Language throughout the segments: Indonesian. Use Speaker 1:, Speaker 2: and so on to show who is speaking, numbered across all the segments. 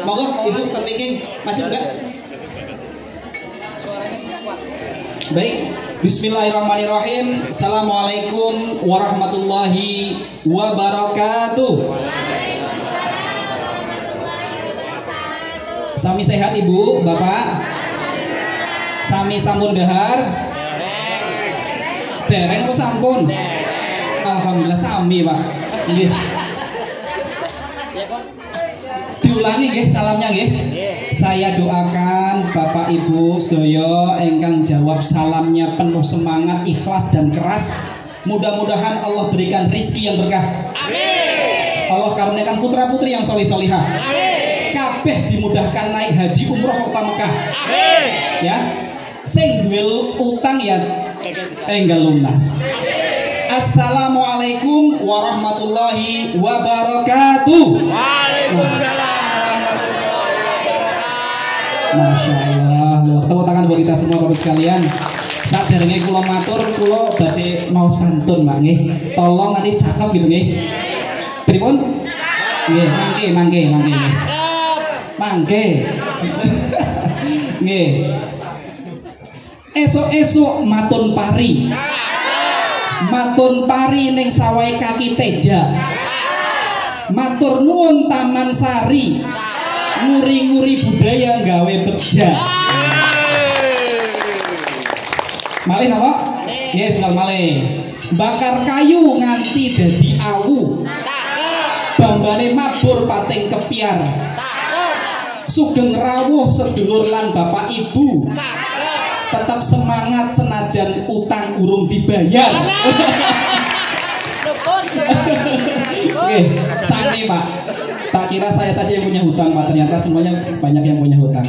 Speaker 1: Monggo Ibu terpikir maju enggak? Baik, bismillahirrahmanirrahim. Assalamualaikum warahmatullahi wabarakatuh. Sami sehat Ibu, Bapak? Sami sampun dahar? Dereng apa sampun? Alhamdulillah sami, Pak. Nggih. Diulangi nggih salamnya nggih. Saya doakan Bapak Ibu sedaya ingkang jawab salamnya penuh semangat, ikhlas dan keras. Mudah-mudahan Allah berikan rizki yang berkah. Amin. Allah karuniakan putra-putri yang solih-solihah. Amin. Kabeh dimudahkan naik haji umroh ke Mekah. Amin. Ya. Sing duwe utang ya enggal lunas. Assalamualaikum warahmatullahi wabarakatuh. Waalaikumsalam. Masya Allah, tepuk tangan buat kita semua Bapak sekalian. Saat derenge kula matur, kula badhe mau santun Mbak nggih. Tolong nanti cakep gitu nggih. Pripun? Nggih, mangke. Mangke. Nggih. Esok-esok matun pari. Matun pari ning sawai kaki teja. Matur nuwun Taman Sari. Nguri-nguri budaya gawe beja. Malih napa? Yes, tinggal malih. Bakar kayu nganti dadi awu. Bambane mabur pating kepiar. Sugeng rawuh sedulur lan bapak ibu. Tetap semangat senajan utang urung dibayar. Oke, sami Pak. Tak kira saya saja yang punya hutang Pak, ternyata semuanya banyak yang punya hutang.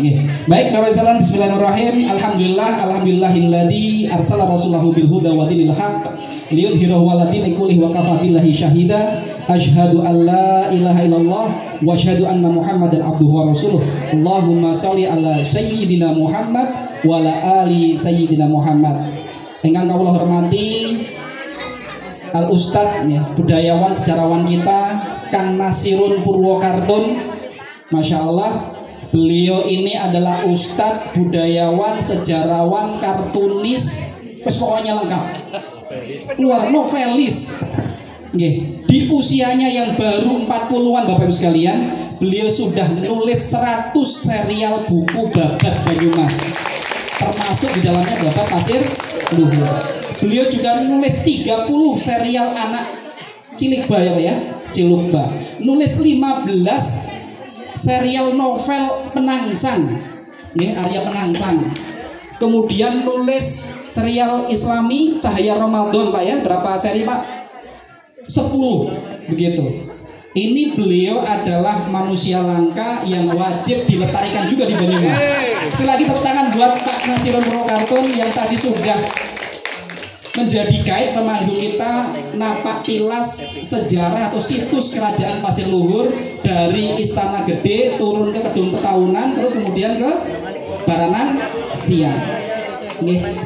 Speaker 1: Baik, Bapak Ibu, bismillahirrahmanirrahim. Alhamdulillahilladzi arsala rasulahu bil huda wa dinil haqq liyudhhirahu 'ala dini kullihi wa kafa billahi syahida. Asyhadu an la ilaha illallah wa asyhadu anna Muhammadan abduhu wa rasuluh. Allahumma shalli ala sayyidina Muhammad wa ala ali sayyidina Muhammad. Ingkang kawula hormati Al Ustadz ya, budayawan sejarawan kita Kang Nasirun Purwokartun. Masya Allah, beliau ini adalah Ustadz, budayawan, sejarawan, kartunis, pokoknya lengkap. Luar novelis. Di usianya yang baru 40-an Bapak Ibu sekalian, beliau sudah menulis 100 serial buku babat Banyumas, termasuk di dalamnya babat Pasir Luhur. Beliau juga nulis 30 serial anak Cilikba ya Pak ya, Cilukba. Nulis 15 serial novel Penangsang, Arya Penangsang. Kemudian nulis serial Islami Cahaya Ramadan Pak ya, berapa seri Pak? 10 begitu. Ini beliau adalah manusia langka yang wajib dilestarikan juga di Banyumas. Sekali lagi tepuk tangan buat Pak Nasirun Purwokartun yang tadi sudah menjadi guide pemandu kita napak tilas sejarah atau situs kerajaan Pasir Luhur dari Istana Gede turun ke Kedung Petaunan terus kemudian ke Baranan Siang.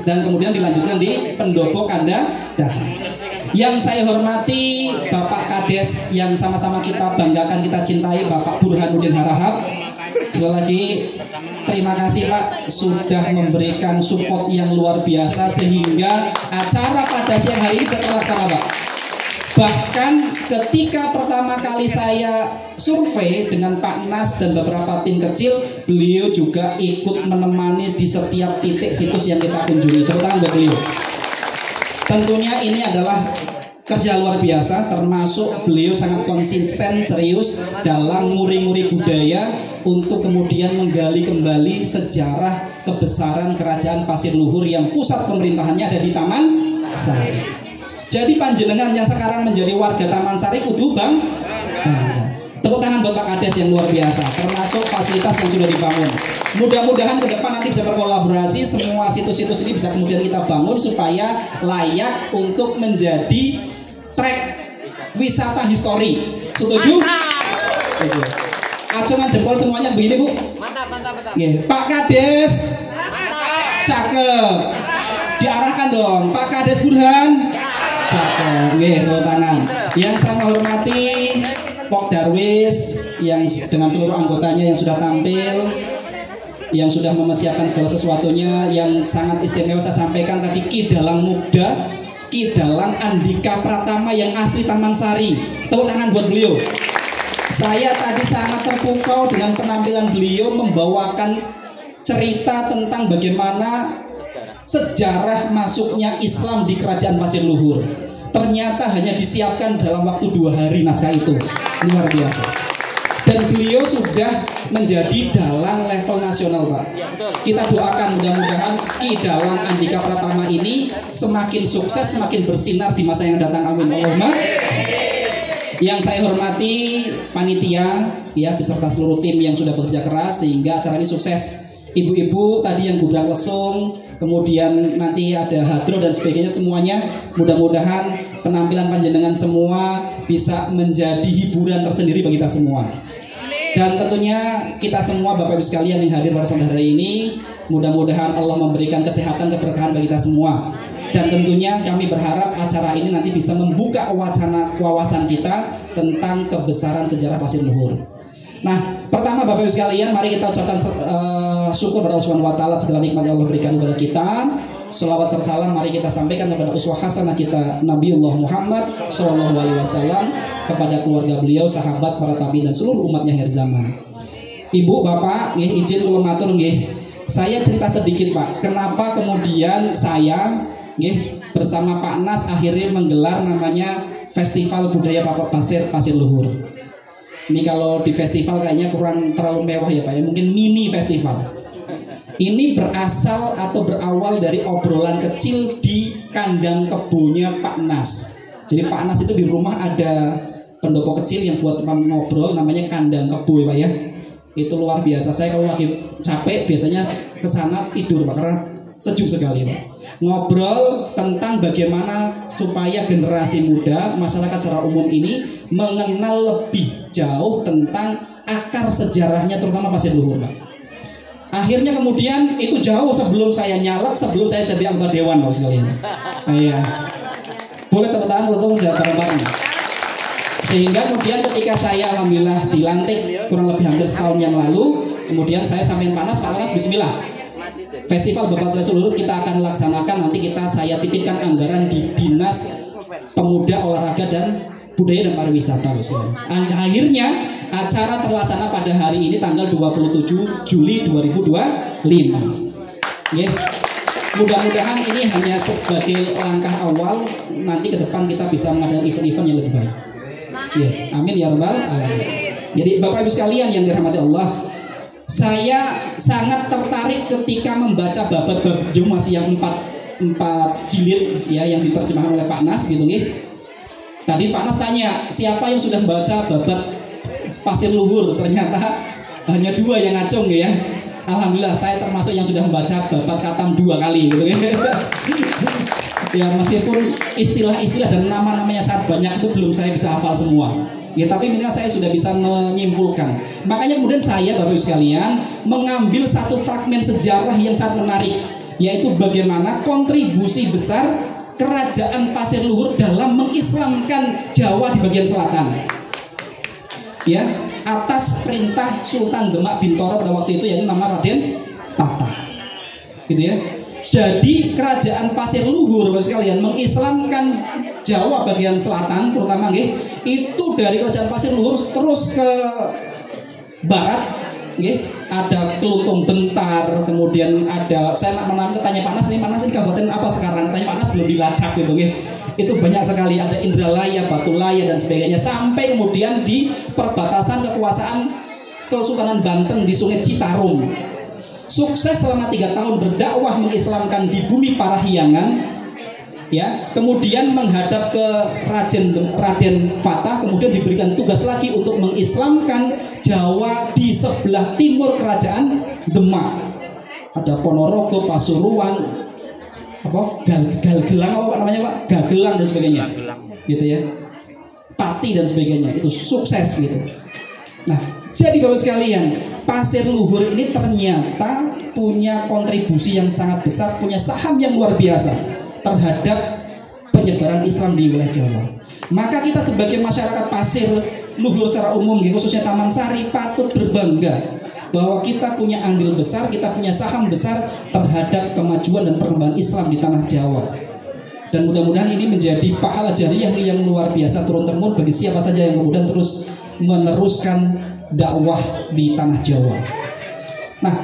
Speaker 1: Dan kemudian dilanjutkan di Pendopo Kandahan. Yang saya hormati Bapak Kades yang sama-sama kita banggakan, kita cintai, Bapak Burhanuddin Harahap. Sekali lagi terima kasih Pak sudah memberikan support yang luar biasa sehingga acara pada siang hari ini bisa terlaksana Pak. Bahkan ketika pertama kali saya survei dengan Pak Nas dan beberapa tim kecil, beliau juga ikut menemani di setiap titik situs yang kita kunjungi. Tepuk tangan buat beliau. Tentunya ini adalah kerja luar biasa, termasuk beliau sangat konsisten, serius dalam nguri-nguri budaya untuk kemudian menggali kembali sejarah kebesaran kerajaan Pasir Luhur yang pusat pemerintahannya ada di Taman Sari. Jadi panjenengan yang sekarang menjadi warga Taman Sari kudu bang. Tepuk tangan buat Pak Kades yang luar biasa, termasuk fasilitas yang sudah dibangun. Mudah-mudahan ke depan nanti bisa berkolaborasi, semua situs-situs ini bisa kemudian kita bangun supaya layak untuk menjadi trek wisata histori. Setuju? Setuju. Acungan jempol semuanya begini Bu.
Speaker 2: Mantap.
Speaker 1: Pak Kades. Mantap. Cakep. Diarahkan dong. Pak Kades Burhan. Cakep. Tepuk tangan. Yang saya hormati Pok Darwis yang dengan seluruh anggotanya yang sudah tampil, yang sudah mempersiapkan segala sesuatunya, yang sangat istimewa saya sampaikan tadi Ki Dalang Muda, Ki Dalang Andika Pratama yang asli Taman Sari. Tepuk tangan buat beliau. Saya tadi sangat terpukau dengan penampilan beliau membawakan cerita tentang bagaimana sejarah masuknya Islam di Kerajaan Pasir Luhur. Ternyata hanya disiapkan dalam waktu 2 hari naskah itu. Luar biasa. Dan beliau sudah menjadi dalang level nasional, Pak. Kita doakan mudah-mudahan Ki Dalang Andika Pratama ini semakin sukses, semakin bersinar di masa yang datang. Amin. Allahumma. Yang saya hormati panitia ya beserta seluruh tim yang sudah bekerja keras sehingga acara ini sukses. Ibu-ibu tadi yang gubrak lesung, kemudian nanti ada hadro dan sebagainya, semuanya mudah-mudahan penampilan panjenengan semua bisa menjadi hiburan tersendiri bagi kita semua. Dan tentunya kita semua Bapak Ibu sekalian yang hadir pada sore hari ini, mudah-mudahan Allah memberikan kesehatan, keberkahan bagi kita semua. Dan tentunya kami berharap acara ini nanti bisa membuka wawasan kita tentang kebesaran sejarah Pasir Luhur. Nah, pertama Bapak Ibu sekalian, mari kita ucapkan syukur kepada Allah Subhanahu wa taala segala nikmat yang Allah berikan kepada kita. Selawat serta salam mari kita sampaikan kepada uswah hasanah kita Nabiullah Muhammad sallallahu alaihi wasallam, kepada keluarga beliau, sahabat, para tabi'in dan seluruh umatnya akhir zaman. Ibu, Bapak, nggih izin kula matur nggih. Saya cerita sedikit, Pak. Kenapa kemudian saya nggih bersama Pak Nas akhirnya menggelar namanya Festival Budaya Pasir Luhur. Ini kalau di festival kayaknya kurang terlalu mewah ya Pak ya, mungkin mini festival. Ini berasal atau berawal dari obrolan kecil di kandang kebunnya Pak Nas. Jadi Pak Nas itu di rumah ada pendopo kecil yang buat teman ngobrol, namanya kandang kebu ya Pak ya. Itu luar biasa. Saya kalau lagi capek biasanya ke sana tidur Pak, karena sejuk sekali Pak. Ngobrol tentang bagaimana supaya generasi muda, masyarakat secara umum ini mengenal lebih jauh tentang akar sejarahnya terutama Pasir Luhur Pak. Akhirnya kemudian itu jauh sebelum saya nyalek, sebelum saya jadi anggota dewan Pak sekalian. Iya. Boleh tepuk tangan kalau jawab bareng-bareng. Sehingga kemudian ketika saya alhamdulillah dilantik kurang lebih hampir setahun yang lalu, kemudian saya sampaikan Pak Nas, bismillah. Festival Bapak Pasir Luhur kita akan laksanakan, nanti saya titipkan anggaran di Dinas Pemuda, Olahraga dan Budaya dan Pariwisata. Akhirnya acara terlaksana pada hari ini tanggal 27 Juli 2025. Yeah. Mudah-mudahan ini hanya sebagai langkah awal, nanti ke depan kita bisa mengadakan event-event yang lebih baik. Yeah. Amin ya rabbal alamin. Jadi Bapak Ibu sekalian yang dirahmati Allah, saya sangat tertarik ketika membaca babat-babat masih yang 4 jilid ya yang diterjemahkan oleh Pak Nas gitu nih. Tadi Pak Nas tanya siapa yang sudah membaca babat Pasir Luhur, ternyata hanya 2 yang ngacung ya. Alhamdulillah saya termasuk yang sudah membaca babat Katam 2 kali gitu ya. Ya meskipun istilah-istilah dan nama-namanya sangat banyak itu belum saya bisa hafal semua. Ya, tapi minimal saya sudah bisa menyimpulkan. Makanya kemudian saya Bapak Ibu sekalian mengambil satu fragmen sejarah yang sangat menarik, yaitu bagaimana kontribusi besar Kerajaan Pasir Luhur dalam mengislamkan Jawa di bagian selatan. Ya, atas perintah Sultan Demak Bintoro pada waktu itu, yaitu nama Raden Tata. Gitu ya. Jadi Kerajaan Pasir Luhur Bapak sekalian mengislamkan Jawa bagian selatan terutama nggih, itu dari Kerajaan Pasir Luhur terus ke barat nggih, ada Kelutung Bentar, kemudian ada saya nak tanya Pak Nas ini kabupaten apa sekarang? Tanya Pak Nas belum dilacak gitu nggih. Itu banyak sekali, ada Indralaya, Batulaya dan sebagainya, sampai kemudian di perbatasan kekuasaan Kesultanan Banten di Sungai Citarum. Sukses selama 3 tahun berdakwah mengislamkan di bumi Parahyangan, ya. Kemudian menghadap ke Raden Fatah, kemudian diberikan tugas lagi untuk mengislamkan Jawa di sebelah timur Kerajaan Demak. Ada Ponorogo, Pasuruan, Galgelang apa namanya Pak? Gagelang dan sebagainya. Gitu ya. Pati dan sebagainya. Itu sukses gitu. Nah, jadi Bapak sekalian, Pasir Luhur ini ternyata punya kontribusi yang sangat besar, punya saham yang luar biasa terhadap penyebaran Islam di wilayah Jawa. Maka kita sebagai masyarakat pasir luhur secara umum, khususnya Taman Sari, patut berbangga bahwa kita punya andil besar, kita punya saham besar terhadap kemajuan dan perkembangan Islam di tanah Jawa. Dan mudah-mudahan ini menjadi pahala jariah yang luar biasa turun-temurun bagi siapa saja yang kemudian terus meneruskan dakwah di tanah Jawa. Nah,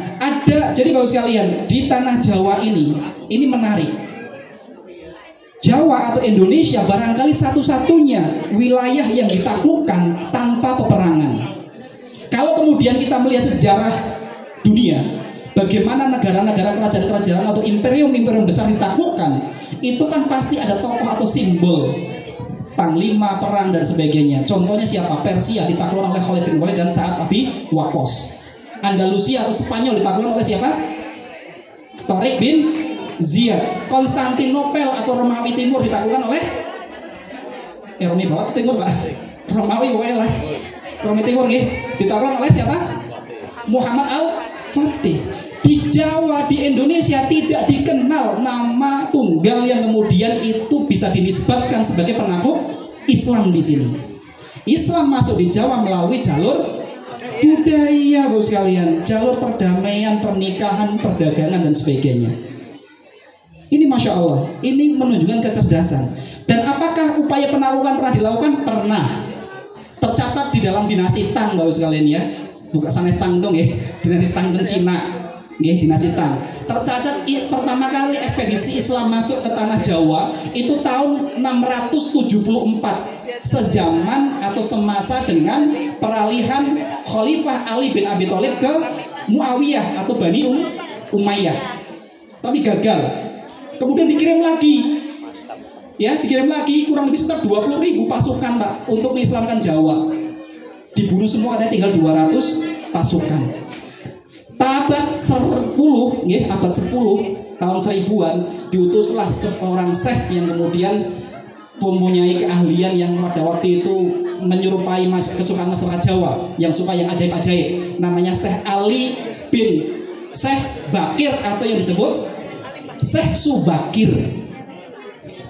Speaker 1: jadi Bapak sekalian, di tanah Jawa ini menarik. Jawa atau Indonesia barangkali satu-satunya wilayah yang ditaklukkan tanpa peperangan. Kalau kemudian kita melihat sejarah dunia, bagaimana negara-negara, kerajaan-kerajaan atau imperium-imperium besar ditaklukkan, itu kan pasti ada tokoh atau simbol, panglima perang dan sebagainya. Contohnya siapa? Persia ditaklukkan oleh Khalid bin Walid dan Sa'ad Abi Waqqas. Andalusia atau Spanyol ditaklukkan oleh siapa? Tariq bin Ziyad. Konstantinopel atau Romawi Timur ditaklukkan oleh Romawi Barat Timur, Pak. Romawi boleh lah. Romawi Timur ditaklukkan oleh siapa? Muhammad Al-Fatih. Di Jawa, di Indonesia tidak dikenal nama tunggal yang kemudian itu bisa dinisbatkan sebagai penakluk Islam di sini. Islam masuk di Jawa melalui jalur budaya, Bapak sekalian, jalur perdamaian, pernikahan, perdagangan dan sebagainya. Ini Masya Allah, ini menunjukkan kecerdasan. Dan apakah upaya penaklukan pernah dilakukan? Pernah. Tercatat di dalam dinasti Tang, Bapak sekalian ya. Bukan sanes Tang dong ya, dinasti Tang dan Cina. Dinasti Tang. Tercatat pertama kali ekspedisi Islam masuk ke tanah Jawa itu tahun 674. Sejaman atau semasa dengan peralihan Khalifah Ali bin Abi Thalib ke Muawiyah atau Bani Umayyah. Tapi gagal. Kemudian dikirim lagi. Ya, dikirim lagi kurang lebih sekitar 20.000 pasukan, Pak, untuk mengislamkan Jawa. Dibunuh semua, katanya tinggal 200 pasukan. Abad 10, abad 10 tahun 1000-an diutuslah seorang syekh yang kemudian mempunyai keahlian yang pada waktu itu menyerupai kesukaan masyarakat Jawa, yang suka yang ajaib-ajaib. Namanya Syekh Ali bin Syekh Bakir atau yang disebut Syekh Subakir.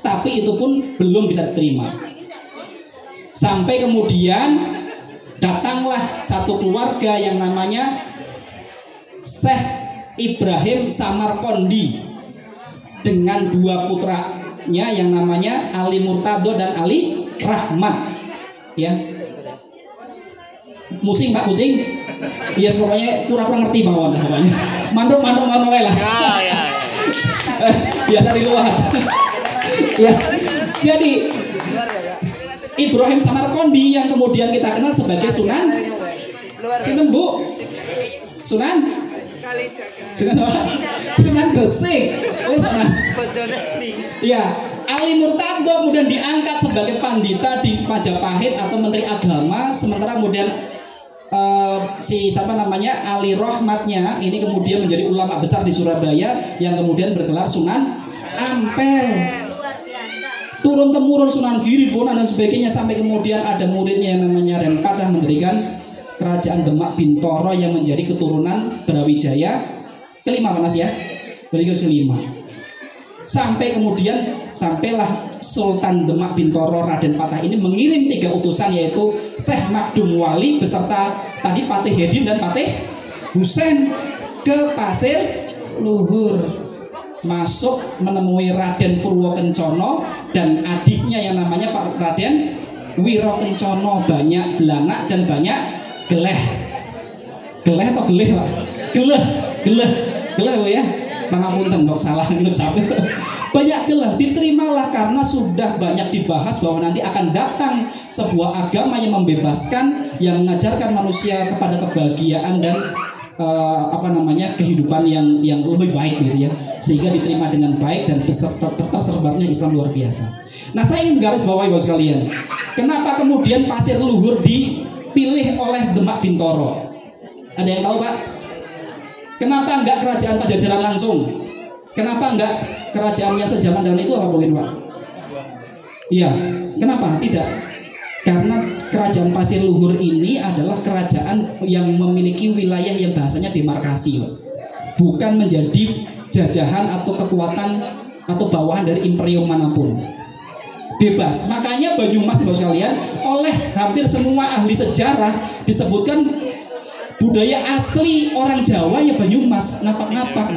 Speaker 1: Tapi itu pun belum bisa diterima. Sampai kemudian datanglah satu keluarga yang namanya Syekh Ibrahim Samarqandi dengan dua putranya yang namanya Ali Murtado dan Ali Rahmat. Ya, musing Pak, musing. Ya, pokoknya pura-pura ngerti mawon pokoknya. Manduk lah. Ya. Biasa di luar. Ya, jadi Ibrahim Samarqandi yang kemudian kita kenal sebagai Sunan. Sinten Bu? Sunan Gresik. Ya, Ali Murtado kemudian diangkat sebagai pandita di Majapahit atau Menteri Agama, sementara kemudian Ali Rahmatnya ini kemudian menjadi ulama besar di Surabaya yang kemudian bergelar Sunan Ampel. Turun temurun Sunan Giri, Bonan dan sebagainya, sampai kemudian ada muridnya yang namanya Renpadah mendirikan Kerajaan Demak Bintoro yang menjadi keturunan Brawijaya kelima, Mas ya, Brawijaya kelima. Sampai kemudian sampailah Sultan Demak Bintoro Raden Patah ini mengirim 3 utusan, yaitu Syekh Makdum Wali beserta tadi Patih Hedin dan Patih Husain ke Pasir Luhur, masuk menemui Raden Purwokencono dan adiknya yang namanya Pak Raden Wiro Kencono. Banyak belanak dan banyak geleh atau geleh, Pak? Geleh ya. Pangapunten dok, salah ngucap. Banyak geleh diterimalah karena sudah banyak dibahas bahwa nanti akan datang sebuah agama yang membebaskan, yang mengajarkan manusia kepada kebahagiaan dan kehidupan yang lebih baik gitu ya, sehingga diterima dengan baik dan tersebarnya Islam luar biasa. Nah, saya ingin garis bawahi Bapak sekalian, kenapa kemudian Pasir Luhur dipilih oleh Demak Bintoro? Ada yang tahu, Pak? Kenapa enggak kerajaan Pajajaran langsung? Kenapa enggak kerajaan yang sejaman dengan itu, apa mungkin, Pak? Iya, kenapa tidak? Karena kerajaan Pasir Luhur ini adalah kerajaan yang memiliki wilayah yang bahasanya demarkasi, bukan menjadi jajahan atau kekuatan atau bawahan dari imperium manapun. bebas. Makanya Banyumas Bapak sekalian oleh hampir semua ahli sejarah disebutkan budaya asli orang Jawa ya Banyumas, ngapak-ngapak.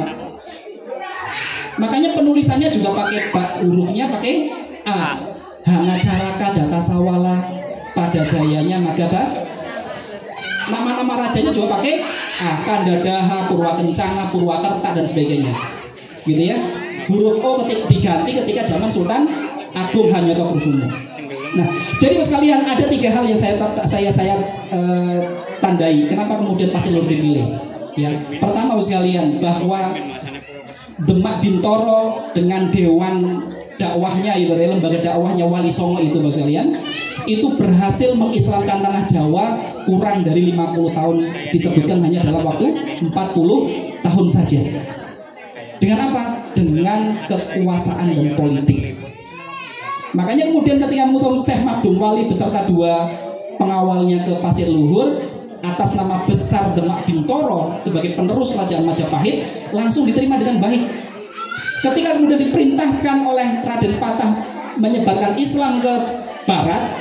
Speaker 1: Makanya penulisannya juga pakai hurufnya pakai A. Hangacaraka Data Sawala pada jayanya Magaba. Nama-nama rajanya juga pakai A. Kandadaha, Purwakencana, Purwakerta dan sebagainya. Gitu ya. Huruf O diganti ketika zaman Sultan Agung Hanyoto Kusumo. Nah, jadi sekalian ada 3 hal yang saya tandai. Kenapa kemudian Pasir Luhur dipilih? Ya, pertama sekalian bahwa Demak Bintoro dengan dewan dakwahnya itu lembaga dakwahnya Wali Songo itu Bapak sekalian itu berhasil mengislamkan tanah Jawa kurang dari 50 tahun, disebutkan hanya dalam waktu 40 tahun saja. Dengan apa? Dengan kekuasaan dan politik. Makanya kemudian ketika Syekh Magdum Wali beserta 2 pengawalnya ke Pasir Luhur atas nama besar Demak Bintoro sebagai penerus Kerajaan Majapahit langsung diterima dengan baik. Ketika kemudian diperintahkan oleh Raden Patah menyebarkan Islam ke barat,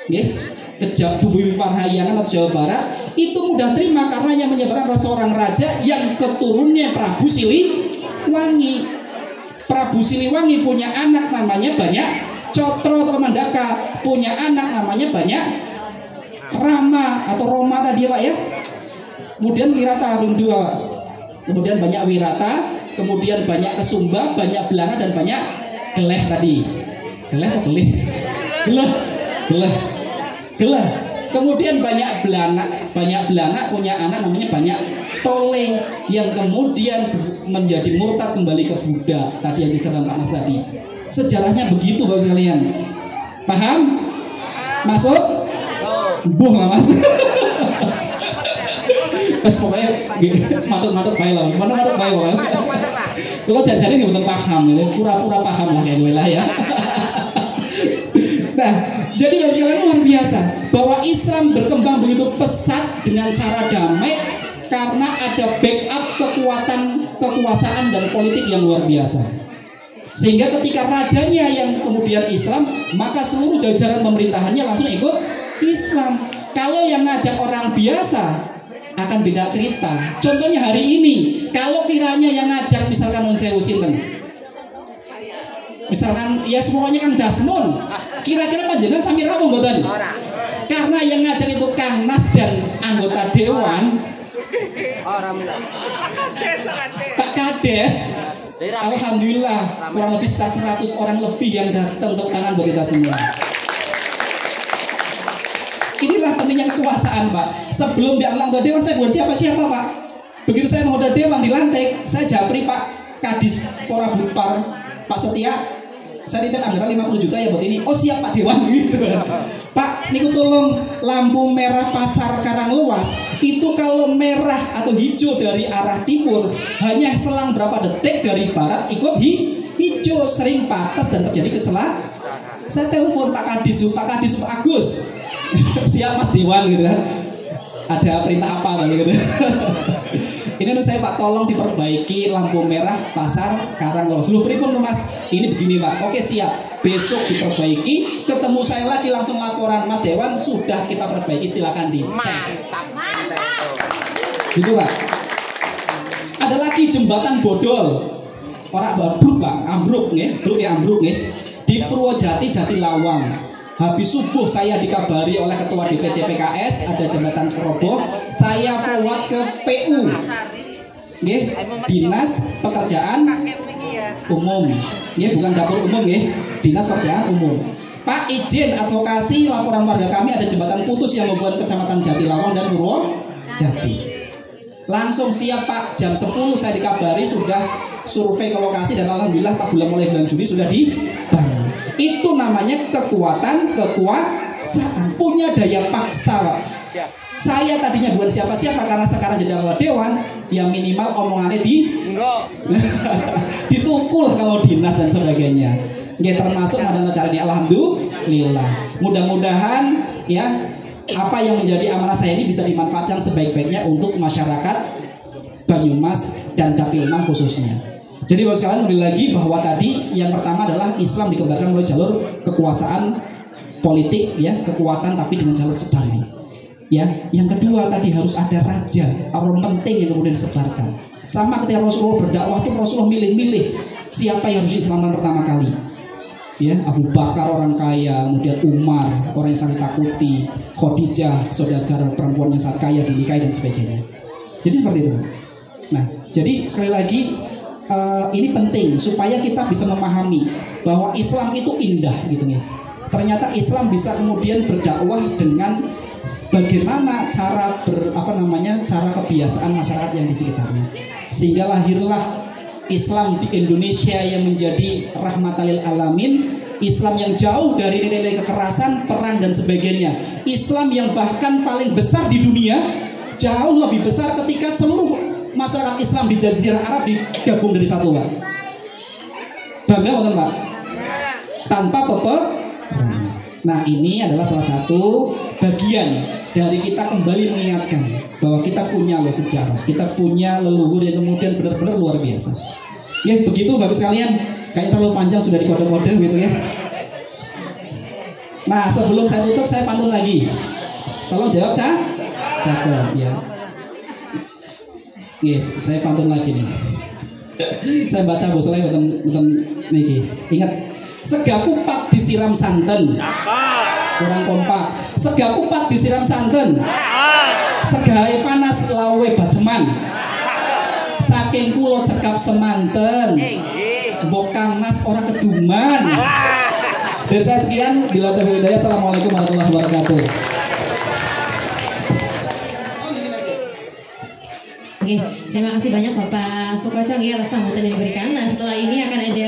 Speaker 1: ke Bumi Parahyangan atau Jawa Barat, itu mudah terima karena yang menyebarkan seorang raja yang keturunnya Prabu Siliwangi. Prabu Siliwangi punya anak namanya banyak Cotro atau Mandaka, punya anak namanya banyak Rama atau Roma tadi Pak ya. Kemudian Wirata kedua. Kemudian banyak Wirata, kemudian banyak Kesumba, banyak Belana dan banyak Geleh tadi. Geleh atau Geleh? Geleh. Kemudian banyak Belana punya anak namanya banyak Tole yang kemudian menjadi murtad kembali ke Buddha tadi yang diceritakan Pak Nas tadi. Sejarahnya begitu Bapak sekalian. Paham? Masuk? Buh nggak Mas? Pas pokoknya matut baik lah. Mana matut baik pokoknya. Kalau jajarnya nggak betul paham, pura-pura paham lah kayak gue lah ya. Nah, jadi Bapak sekalian luar biasa bahwa Islam berkembang begitu pesat dengan cara damai karena ada backup kekuasaan dan politik yang luar biasa. Sehingga ketika rajanya yang kemudian Islam, maka seluruh jajaran pemerintahannya langsung ikut Islam. Kalau yang ngajak orang biasa akan beda cerita. Contohnya hari ini, kalau kiranya yang ngajak misalkan non sewu sinten, misalkan ya semuanya Kang Dasmun, kira-kira panjenengan sami rawuh mboten? Karena yang ngajak itu Kang Nas dan anggota dewan, Pak Kades. Alhamdulillah kurang lebih 100 orang lebih yang datang, tepuk tangan buat kita semua. Inilah pentingnya kekuasaan Pak. Sebelum diangkat anggota dewan saya bukan siapa-siapa Pak. Begitu saya anggota dewan dilantik, saya japri Pak Kadis Porabudpar Pak Setia, saya titip anggaran 50 juta ya buat ini. Oh siap Pak Dewan gitu. Pak, niku tolong lampu merah pasar Karanglewas itu kalau merah atau hijau dari arah timur hanya selang berapa detik dari barat ikut hijau, sering patas dan terjadi kecelakaan. Saya telepon Pak Kadis Pak Agus. Siap Mas Dewan gitu kan. Ada perintah apa kali gitu. Ini menurut saya Pak tolong diperbaiki lampu merah pasar Karanglewas. Lu pripun Mas? Ini begini Pak. Oke siap. Besok diperbaiki. Ketemu saya lagi langsung laporan Mas Dewan sudah kita perbaiki, silakan dicek. Mantap. Gitu Pak. Ada lagi jembatan bodol. Orang ambruk Pak, ambruk nggih, ambruk nggih. Di Purwojati Jatilawang. Habis subuh saya dikabari oleh Ketua DPC PKS ada jembatan ceroboh, saya forward ke PU, Dinas Pekerjaan Umum, bukan dapur umum, Dinas Pekerjaan Umum. Pak izin advokasi laporan warga kami ada jembatan putus yang membuat Kecamatan Jatilawang dan Purwojati. Langsung siap Pak, jam 10 saya dikabari sudah survei ke lokasi dan alhamdulillah mulai bulan Juni sudah dibangun. Itu namanya kekuasaan, punya daya paksa Pak. Saya tadinya bukan siapa-siapa karena sekarang jadi anggota dewan, yang minimal omongannya ditukul kalau dinas dan sebagainya. Termasuk ada cara di alhamdulillah. Mudah-mudahan ya apa yang menjadi amanah saya ini bisa dimanfaatkan sebaik-baiknya untuk masyarakat Banyumas dan Dapil 6 khususnya. Jadi kalau sekalian kembali lagi bahwa tadi yang pertama adalah Islam dikembangkan melalui jalur kekuasaan politik ya, kekuatan tapi dengan jalur damai. Ya, yang kedua tadi harus ada raja, orang penting yang kemudian disebarkan. Sama ketika Rasulullah berdakwah pun Rasulullah milih-milih siapa yang harus diislamkan pertama kali. Ya, Abu Bakar orang kaya, kemudian Umar orang yang sangat takuti, Khadijah saudagar perempuan yang sangat kaya dinikahi dan sebagainya. Jadi seperti itu. Nah, jadi sekali lagi ini penting supaya kita bisa memahami bahwa Islam itu indah gitu ya. Ternyata Islam bisa kemudian berdakwah dengan bagaimana cara cara kebiasaan masyarakat yang di sekitarnya. Sehingga lahirlah Islam di Indonesia yang menjadi rahmatalil alamin, Islam yang jauh dari nilai-nilai kekerasan, perang dan sebagainya. Islam yang bahkan paling besar di dunia, jauh lebih besar ketika seluruh masyarakat Islam di Jazirah Arab digabung dari satu, Pak. Bangga bukan, Pak? Tanpa Nah, ini adalah salah satu bagian dari kita kembali mengingatkan bahwa kita punya sejarah, kita punya leluhur yang kemudian benar-benar luar biasa. Ya, begitu Bapak sekalian, kayaknya terlalu panjang sudah dikode-kode gitu ya. Nah, sebelum saya tutup saya pantun lagi. Tolong jawab, cakep ya. Yes, saya pantun lagi nih. Saya baca bosolnya betul niki. Ingat, sega kupat disiram santen. Kurang kompak. Sega kupat disiram santen. Segahe panas lawe bajeman. Saking kulo cekap semanten. Mbok Kangmas ora keduman. Dari saya sekian, bila taufiq hidayah. Assalamualaikum warahmatullahi wabarakatuh.
Speaker 2: Oke, terima kasih banyak Bapak Sukoco ya atas sambutan yang diberikan. Nah, setelah ini akan ada